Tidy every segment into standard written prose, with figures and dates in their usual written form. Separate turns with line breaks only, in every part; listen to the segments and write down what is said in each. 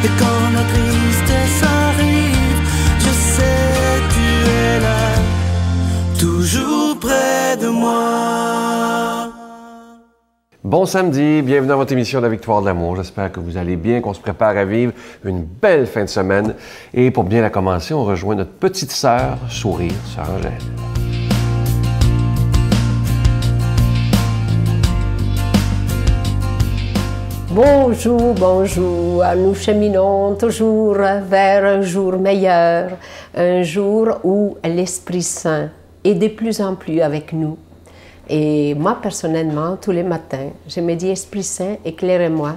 Et quand la tristesse arrive, je sais tu es là, toujours près de moi.
Bon samedi, bienvenue dans votre émission de la Victoire de l'amour. J'espère que vous allez bien, qu'on se prépare à vivre une belle fin de semaine. Et pour bien la commencer, on rejoint notre petite sœur, Sourire, sœur Angèle.
Bonjour, bonjour. Nous cheminons toujours vers un jour meilleur, un jour où l'Esprit Saint est de plus en plus avec nous. Et moi, personnellement, tous les matins, je me dis, Esprit Saint, éclaire-moi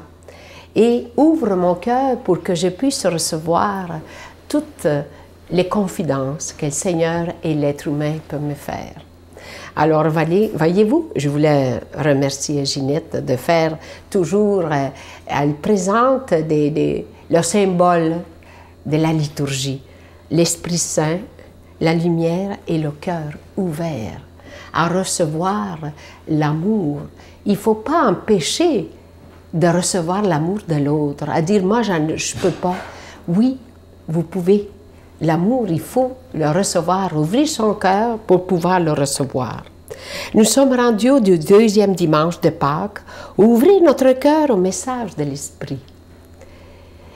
et ouvre mon cœur pour que je puisse recevoir toutes les confidences que le Seigneur et l'être humain peuvent me faire. Alors, voyez-vous, je voulais remercier Ginette de faire toujours, elle présente le symbole de la liturgie, l'Esprit Saint, la lumière et le cœur ouvert à recevoir l'amour. Il ne faut pas empêcher de recevoir l'amour de l'autre, à dire « moi, je ne peux pas ». Oui, vous pouvez. L'amour, il faut le recevoir, ouvrir son cœur pour pouvoir le recevoir. Nous sommes rendus au deuxième dimanche de Pâques, ouvrir notre cœur au message de l'Esprit.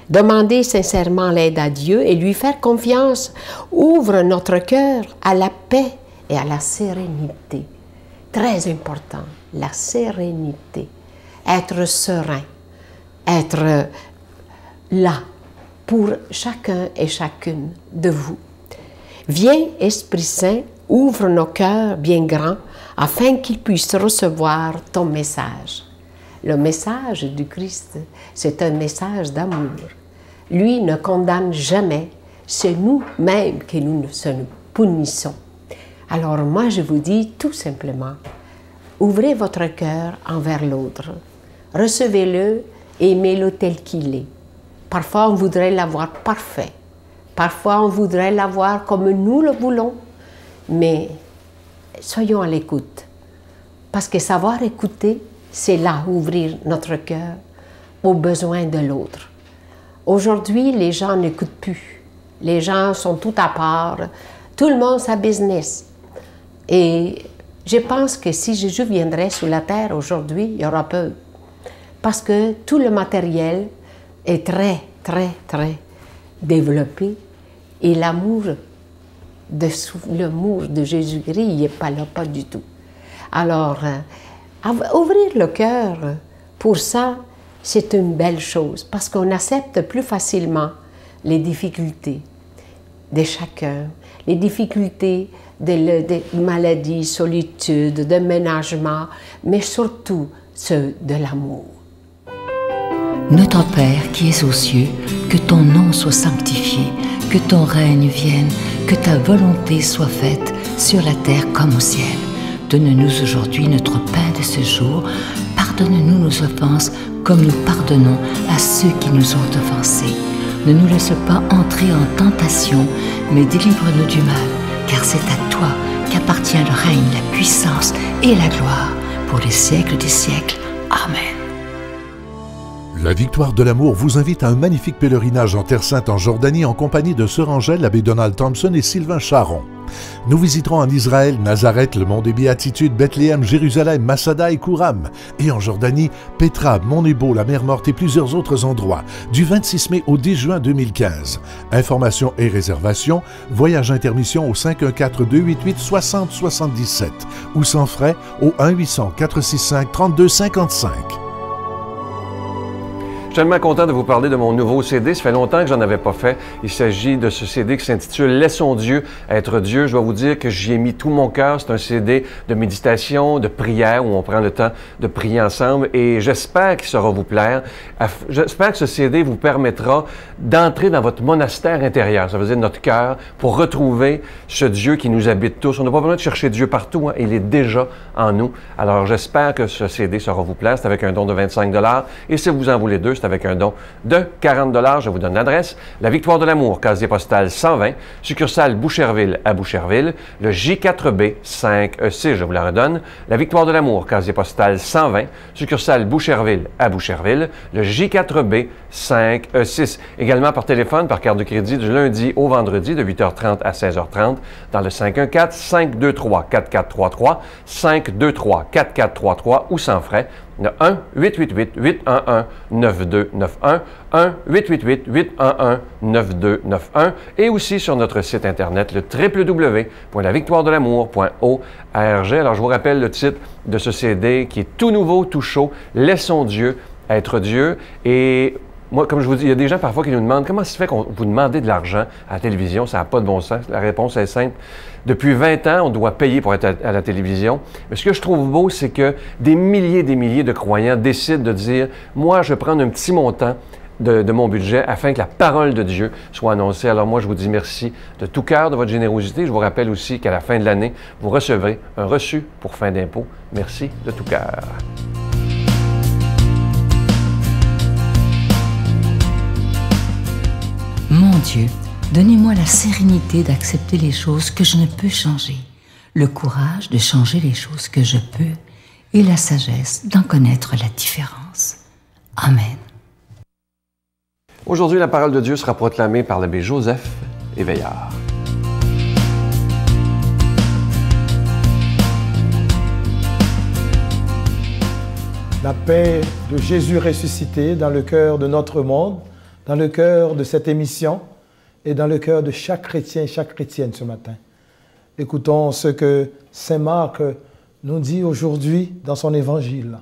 Demander sincèrement l'aide à Dieu et lui faire confiance ouvre notre cœur à la paix et à la sérénité. Très important, la sérénité. Être serein, être là pour chacun et chacune de vous. Viens, Esprit Saint, ouvre nos cœurs bien grands afin qu'ils puissent recevoir ton message. Le message du Christ, c'est un message d'amour. Lui ne condamne jamais, c'est nous-mêmes que nous punissons. Alors moi, je vous dis tout simplement, ouvrez votre cœur envers l'autre, recevez-le et aimez-le tel qu'il est. Parfois, on voudrait l'avoir parfait. Parfois, on voudrait l'avoir comme nous le voulons. Mais soyons à l'écoute. Parce que savoir écouter, c'est là ouvrir notre cœur aux besoins de l'autre. Aujourd'hui, les gens n'écoutent plus. Les gens sont tout à part. Tout le monde sa business. Et je pense que si Jésus viendrait sur la terre aujourd'hui, il y aura peur. Parce que tout le matériel est très, très, très développé. Et l'amour de Jésus-Christ, il n'est pas là, pas du tout. Alors, ouvrir le cœur, pour ça, c'est une belle chose. Parce qu'on accepte plus facilement les difficultés de chacun, les difficultés de maladies, solitude, de ménagement, mais surtout ceux de l'amour.
Notre Père qui es aux cieux, que ton nom soit sanctifié, que ton règne vienne, que ta volonté soit faite sur la terre comme au ciel. Donne-nous aujourd'hui notre pain de ce jour. Pardonne-nous nos offenses comme nous pardonnons à ceux qui nous ont offensés. Ne nous laisse pas entrer en tentation, mais délivre-nous du mal, car c'est à toi qu'appartient le règne, la puissance et la gloire pour les siècles des siècles. Amen.
La Victoire de l'amour vous invite à un magnifique pèlerinage en Terre Sainte en Jordanie en compagnie de Sœur Angèle, l'abbé Donald Thompson et Sylvain Charon. Nous visiterons en Israël, Nazareth, le mont des Béatitudes, Bethléem, Jérusalem, Masada et Kouram. Et en Jordanie, Petra, Mont Nebo, la mer Morte et plusieurs autres endroits, du 26 mai au 10 juin 2015. Informations et réservations, voyage intermission au 514-288-6077 ou sans frais au 1-800-465-3255.
Je suis tellement content de vous parler de mon nouveau CD. Ça fait longtemps que j'en avais pas fait. Il s'agit de ce CD qui s'intitule « Laissons Dieu être Dieu ». Je dois vous dire que j'y ai mis tout mon cœur. C'est un CD de méditation, de prière, où on prend le temps de prier ensemble. Et j'espère qu'il saura vous plaire. J'espère que ce CD vous permettra d'entrer dans votre monastère intérieur. Ça veut dire notre cœur, pour retrouver ce Dieu qui nous habite tous. On n'a pas besoin de chercher Dieu partout, hein. Il est déjà en nous. Alors j'espère que ce CD saura vous plaire. C'est avec un don de 25 $. Et si vous en voulez deux, c'est juste avec un don de 40 $. Je vous donne l'adresse. La Victoire de l'amour, casier postal 120, succursale Boucherville à Boucherville. Le J4B 5E6, je vous la redonne. La Victoire de l'amour, casier postal 120, succursale Boucherville à Boucherville. Le J4B 5E6. Également par téléphone, par carte de crédit du lundi au vendredi de 8h30 à 16h30 dans le 514-523-4433, 523-4433 ou sans frais. Le 1-888-811-9291, 1-888-811-9291 et aussi sur notre site internet, le www.lavictoiredelamour.org. Alors, je vous rappelle le titre de ce CD qui est tout nouveau, tout chaud, « Laissons Dieu être Dieu ». Et moi, comme je vous dis, il y a des gens parfois qui nous demandent comment ça se fait qu'on vous demandez de l'argent à la télévision, ça n'a pas de bon sens. La réponse est simple. Depuis 20 ans, on doit payer pour être à la télévision. Mais ce que je trouve beau, c'est que des milliers de croyants décident de dire « Moi, je vais prendre un petit montant de mon budget afin que la parole de Dieu soit annoncée. » Alors moi, je vous dis merci de tout cœur de votre générosité. Je vous rappelle aussi qu'à la fin de l'année, vous recevrez un reçu pour fin d'impôt. Merci de tout cœur.
Mon Dieu, donnez-moi la sérénité d'accepter les choses que je ne peux changer, le courage de changer les choses que je peux et la sagesse d'en connaître la différence. Amen.
Aujourd'hui, la parole de Dieu sera proclamée par l'abbé Joseph Éveillard.
La paix de Jésus ressuscité dans le cœur de notre monde, dans le cœur de cette émission et dans le cœur de chaque chrétien et chaque chrétienne ce matin. Écoutons ce que Saint Marc nous dit aujourd'hui dans son évangile.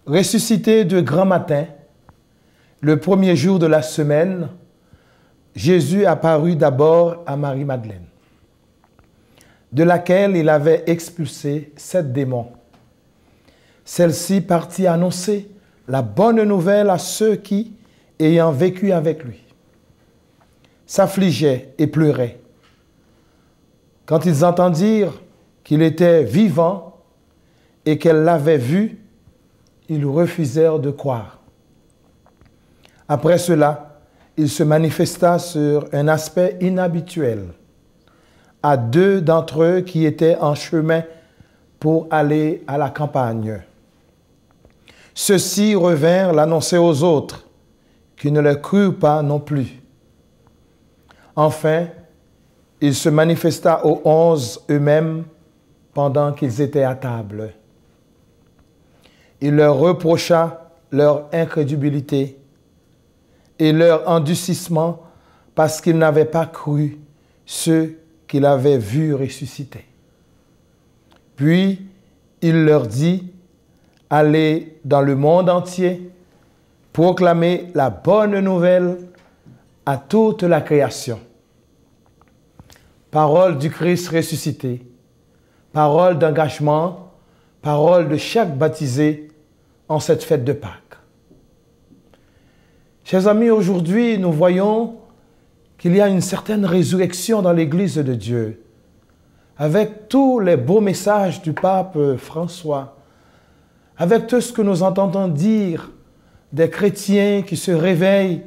Ressuscité de grand matin, le premier jour de la semaine, Jésus apparut d'abord à Marie-Madeleine, de laquelle il avait expulsé 7 démons. Celle-ci partit annoncer la bonne nouvelle à ceux qui, ayant vécu avec lui, s'affligeaient et pleuraient. Quand ils entendirent qu'il était vivant et qu'elle l'avait vu, ils refusèrent de croire. Après cela, il se manifesta sur un aspect inhabituel à 2 d'entre eux qui étaient en chemin pour aller à la campagne. Ceux-ci revinrent l'annoncer aux autres, qui ne le crurent pas non plus. Enfin, il se manifesta aux 11 eux-mêmes pendant qu'ils étaient à table. Il leur reprocha leur incrédulité et leur endurcissement parce qu'ils n'avaient pas cru ceux qu'il avait vus ressusciter. Puis, il leur dit: allez dans le monde entier, proclamer la bonne nouvelle à toute la création. Parole du Christ ressuscité, parole d'engagement, parole de chaque baptisé en cette fête de Pâques. Chers amis, aujourd'hui, nous voyons qu'il y a une certaine résurrection dans l'Église de Dieu. Avec tous les beaux messages du pape François, avec tout ce que nous entendons dire des chrétiens qui se réveillent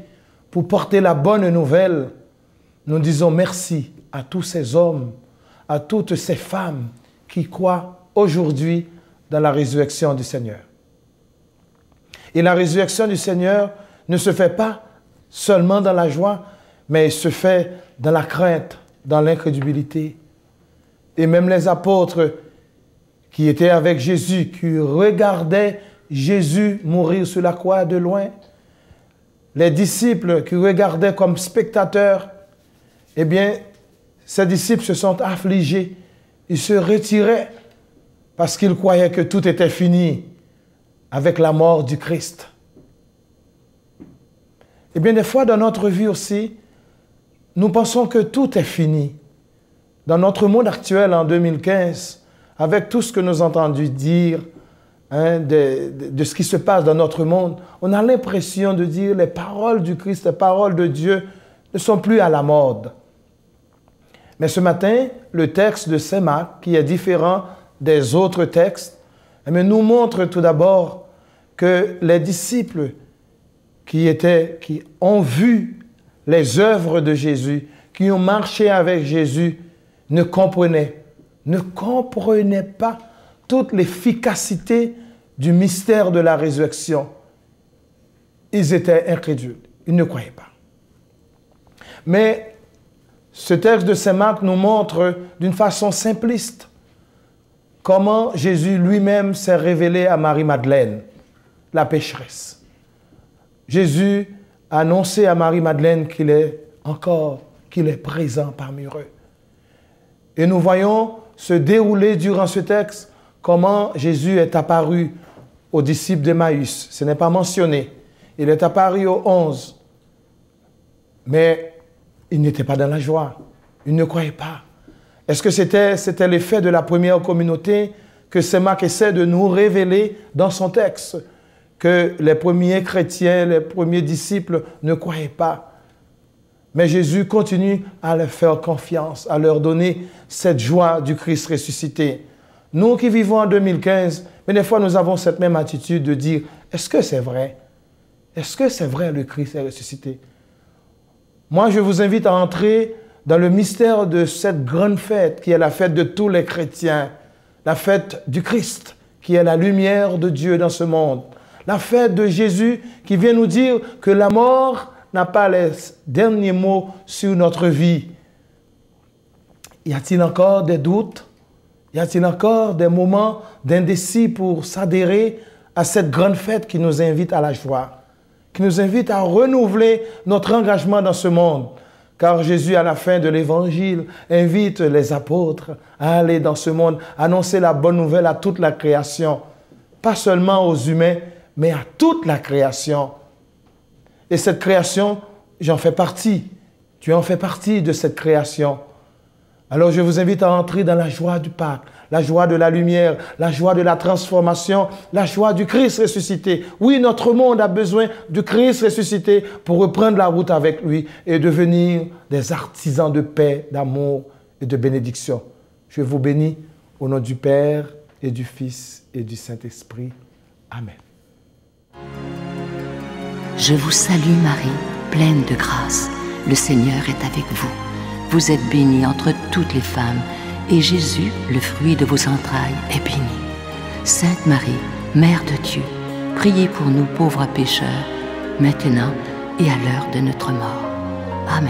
pour porter la bonne nouvelle, nous disons merci à tous ces hommes, à toutes ces femmes qui croient aujourd'hui dans la résurrection du Seigneur. Et la résurrection du Seigneur ne se fait pas seulement dans la joie, mais se fait dans la crainte, dans l'incrédulité. Et même les apôtres qui étaient avec Jésus, qui regardaient Jésus mourir sur la croix de loin, les disciples qui regardaient comme spectateurs, eh bien, ces disciples se sont affligés. Ils se retiraient parce qu'ils croyaient que tout était fini avec la mort du Christ. Et bien, des fois, dans notre vie aussi, nous pensons que tout est fini. Dans notre monde actuel, en 2015, avec tout ce que nous avons entendu dire de ce qui se passe dans notre monde, on a l'impression de dire les paroles du Christ, les paroles de Dieu ne sont plus à la mode. Mais ce matin, le texte de Saint Marc, qui est différent des autres textes, nous montre tout d'abord que les disciples qui ont vu les œuvres de Jésus, qui ont marché avec Jésus, ne comprenaient pas toute l'efficacité du mystère de la résurrection. Ils étaient incrédules, ils ne croyaient pas. Mais ce texte de Saint Marc nous montre d'une façon simpliste comment Jésus lui-même s'est révélé à Marie-Madeleine, la pécheresse. Jésus a annoncé à Marie-Madeleine qu'il est présent parmi eux. Et nous voyons se dérouler durant ce texte comment Jésus est apparu aux disciples d'Emmaüs. Ce n'est pas mentionné. Il est apparu aux 11. Mais ils n'étaient pas dans la joie. Ils ne croyaient pas. Est-ce que c'était l'effet de la première communauté que Saint Marc essaie de nous révéler dans son texte? Que les premiers chrétiens, les premiers disciples ne croyaient pas. Mais Jésus continue à leur faire confiance, à leur donner cette joie du Christ ressuscité. Nous qui vivons en 2015, mais des fois nous avons cette même attitude de dire, est-ce que c'est vrai? Est-ce que c'est vrai le Christ est ressuscité? Moi, je vous invite à entrer dans le mystère de cette grande fête qui est la fête de tous les chrétiens, la fête du Christ, qui est la lumière de Dieu dans ce monde. La fête de Jésus qui vient nous dire que la mort n'a pas les derniers mots sur notre vie. Y a-t-il encore des doutes? Y a-t-il encore des moments d'indécis pour s'adhérer à cette grande fête qui nous invite à la joie, qui nous invite à renouveler notre engagement dans ce monde? Car Jésus, à la fin de l'Évangile, invite les apôtres à aller dans ce monde, annoncer la bonne nouvelle à toute la création, pas seulement aux humains, mais à toute la création. Et cette création, j'en fais partie. Tu en fais partie de cette création. Alors je vous invite à entrer dans la joie du Pâques, la joie de la lumière, la joie de la transformation, la joie du Christ ressuscité. Oui, notre monde a besoin du Christ ressuscité pour reprendre la route avec lui et devenir des artisans de paix, d'amour et de bénédiction. Je vous bénis au nom du Père et du Fils et du Saint-Esprit. Amen.
Je vous salue Marie, pleine de grâce. Le Seigneur est avec vous. Vous êtes bénie entre toutes les femmes, et Jésus, le fruit de vos entrailles, est béni. Sainte Marie, Mère de Dieu, priez pour nous pauvres pécheurs, maintenant et à l'heure de notre mort. Amen.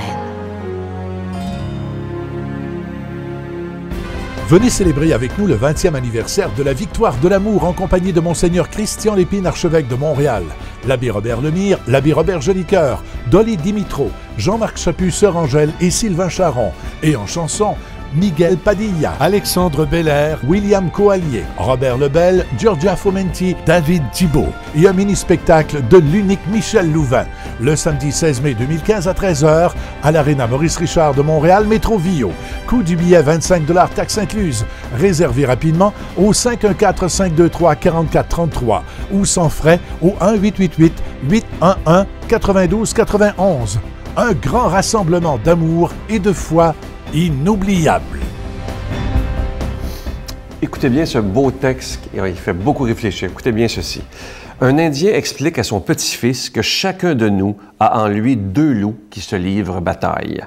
Venez célébrer avec nous le 20e anniversaire de la victoire de l'amour en compagnie de Monseigneur Christian Lépine, archevêque de Montréal, l'abbé Robert Lemire, l'abbé Robert Jolicoeur, Dolly Dimitro, Jean-Marc Chaput, Sœur Angèle et Sylvain Charon. Et en chanson, Miguel Padilla, Alexandre Belair, William Coallier, Robert Lebel, Giorgia Fomenti, David Thibault. Et un mini-spectacle de l'unique Michel Louvain, le samedi 16 mai 2015 à 13h à l'Arena Maurice Richard de Montréal, Métro Vio. Coût du billet 25 $, taxes incluses. Réservez rapidement au 514-523-4433 ou sans frais au 1-888-811-9291. Un grand rassemblement d'amour et de foi inoubliable.
Écoutez bien ce beau texte, il fait beaucoup réfléchir. Écoutez bien ceci. Un Indien explique à son petit-fils que chacun de nous a en lui 2 loups qui se livrent bataille.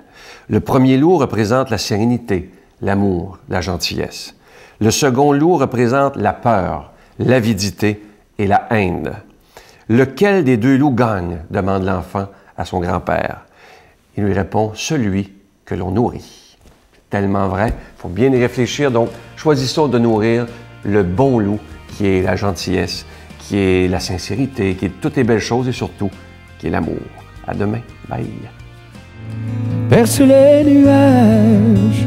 Le premier loup représente la sérénité, l'amour, la gentillesse. Le second loup représente la peur, l'avidité et la haine. Lequel des 2 loups gagne? Demande l'enfant à son grand-père. Il lui répond, celui que l'on nourrit. Tellement vrai, il faut bien y réfléchir. Donc, choisissons de nourrir le bon loup qui est la gentillesse, qui est la sincérité, qui est toutes les belles choses et surtout, qui est l'amour. À demain. Bye.
Perce les nuages,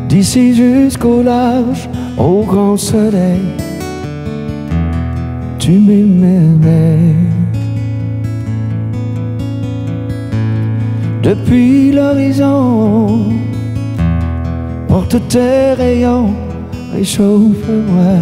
d'ici jusqu'au large, au grand soleil, tu m'émerveilles. Depuis l'horizon, porte tes rayons, réchauffe-moi.